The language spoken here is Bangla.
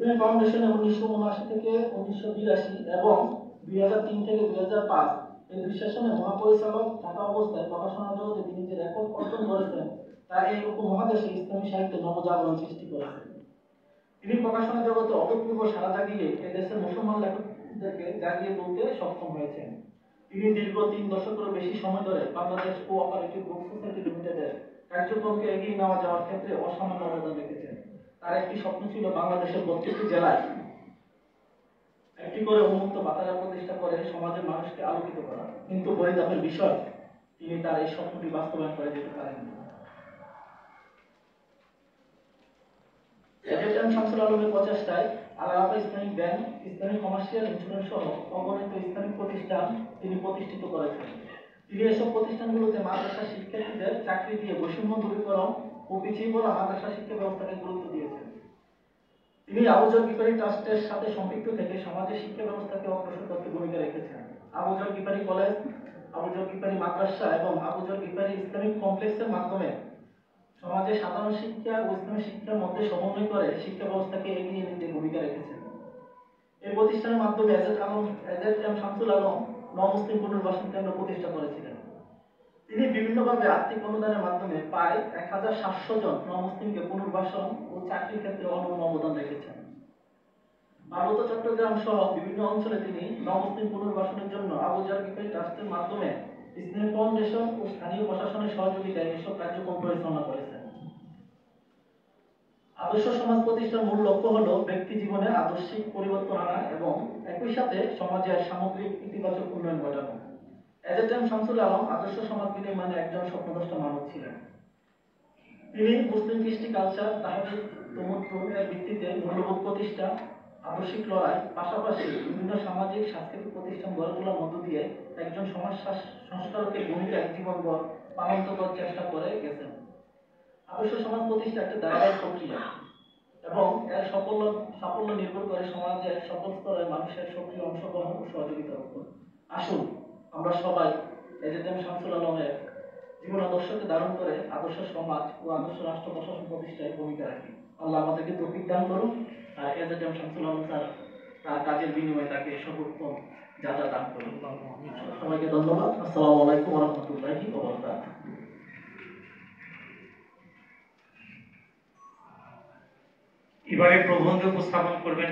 ইসলামী ফাউন্ডেশনে 1979 থেকে 1982 এবং 2003 থেকে 2005 এই দুই সেশনে মহাপরিচালক থাকা অবস্থায় প্রকাশনা জগতে তিনি যে রেকর্ড অর্জন করেছেন তা এই উপমহাদেশে ইসলামী সাহিত্যে নবজাগরণ সৃষ্টি করেছে। তিনি প্রকাশনা জগতে অভূতপূর্ব সাড়া জাগিয়ে এদেশের মুসলমান লেখকদেরকে জাগিয়ে তুলতে সক্ষম হয়েছেন। তিনি দীর্ঘ 3 দশকেরও বেশি সময় ধরে বাংলাদেশ কোঅপারেটিভ বুক সোসাইটি লিমিটেডের কার্যক্রমকে এগিয়ে নেওয়া যাওয়ার ক্ষেত্রে অসামান্য অবদান রেখেছেন। তার একটি স্বপ্ন ছিল বাংলাদেশের প্রত্যেকটি জেলায় একটি করে উন্মুক্ত বাতায়ন প্রতিষ্ঠা করে সমাজের মানুষকে আলোকিত করা, কিন্তু পরিতাপের বিষয় তিনি তার এই স্বপ্নটি বাস্তবায়ন করে যেতে পারেননি। এজেড শামসুল আলমের প্রচেষ্টায় Al-Arafah Islamic bank, Islamic commercial insurance সহ অগণিত ইসলামিক প্রতিষ্ঠান তিনি প্রতিষ্ঠিত করেছেন। তিনি এসব প্রতিষ্ঠানগুলোতে মাদ্রাসা শিক্ষার্থীদের চাকরি দিয়ে বৈষম্য দূরীকরণ ও পিছিয়ে পড়া মাদ্রাসা শিক্ষা ব্যবস্থাকে গুরুত্ব দিয়েছেন। তিনি আবু যর গিফারি ট্রাস্টের সাথে সম্পৃক্ত থেকে সমাজের শিক্ষা ব্যবস্থাকে অগ্রসর করতে ভূমিকা রেখেছেন। আবু যর গিফারি কলেজ, আবু যর গিফারি মাদ্রাসা এবং আবু যর গিফারি ইসলামিক কমপ্লেক্সের মাধ্যমে সমাজে সাধারণ শিক্ষা ও ইসলামী শিক্ষার মধ্যে সমন্বয় করে শিক্ষা ব্যবস্থাকে এগিয়ে নিতে ভূমিকা রেখেছেন। এই প্রতিষ্ঠানের মাধ্যমে এজেড শামসুল আলম নমুসলিম পুনর্বাসন কেন্দ্র প্রতিষ্ঠা করেছিলেন। তিনি বিভিন্নভাবে আর্থিক অনুদানের মাধ্যমে প্রায় 1700 জন নমুসলিমকে পুনর্বাসন ও চাকরির ক্ষেত্রে অনন্য অবদান রেখেছেন। পার্বত্য চট্টগ্রাম সহ বিভিন্ন অঞ্চলে তিনি নমুসলিম পুনর্বাসনের জন্য আবু যর গিফারি ট্রাস্টের মাধ্যমে ইসলামী ফাউন্ডেশন ও স্থানীয় প্রশাসনের সহযোগিতায় এসব কার্যক্রম পরিচালনা করেছেন। আদর্শ সমাজ প্রতিষ্ঠার মূল লক্ষ্য হল ব্যক্তি জীবনে আদর্শিক পরিবর্তন আনা এবং একই সাথে সমাজের সামগ্রিক ইতিবাচক উন্নয়ন ঘটানো। এজেড শামসুল আলম আদর্শ সমাজ বিনির্মাণে একজন স্বপ্নদ্রষ্টা মানব ছিলেন। তিনি মুসলিম কৃষ্টি কালচার, তাহফিজ, তমুদ্দুনের ভিত্তিতে মূল্যবোধ প্রতিষ্ঠা, আদর্শিক লড়াই, পাশাপাশি বিভিন্ন সামাজিক সাংস্কৃতিক প্রতিষ্ঠান গড়ে তোলার মধ্য দিয়ে একজন সমাজ সংস্কারকের ভূমিকায় জীবনভর পালন করার চেষ্টা করে গেছেন। আদর্শ সমাজ প্রতিষ্ঠা একটা ধারাবাহিক প্রক্রিয়া এবং এর সাফল্য নির্ভর করে সমাজের সকল স্তরের মানুষের সক্রিয় অংশগ্রহণ ও সহযোগিতার উপর। আসুন আমরা সবাই এজেড শামসুল আলমের জীবন আদর্শকে ধারণ করে আদর্শ সমাজ ও আদর্শ রাষ্ট্র প্রশাসন প্রতিষ্ঠায় ভূমিকা রাখি। আল্লাহ আমাদেরকে তৌফিক দান করুন। আর এজেড শামসুল আলম স্যার তার কাজের বিনিময়ে তাকে সর্বোত্তম যা যা দান করুন। সবাইকে ধন্যবাদ। আসসালামু আলাইকুম ওয়া রাহমাতুল্লাহি ওয়া বারাকাতুহু। এবারে প্রবন্ধ উপস্থাপন করবেন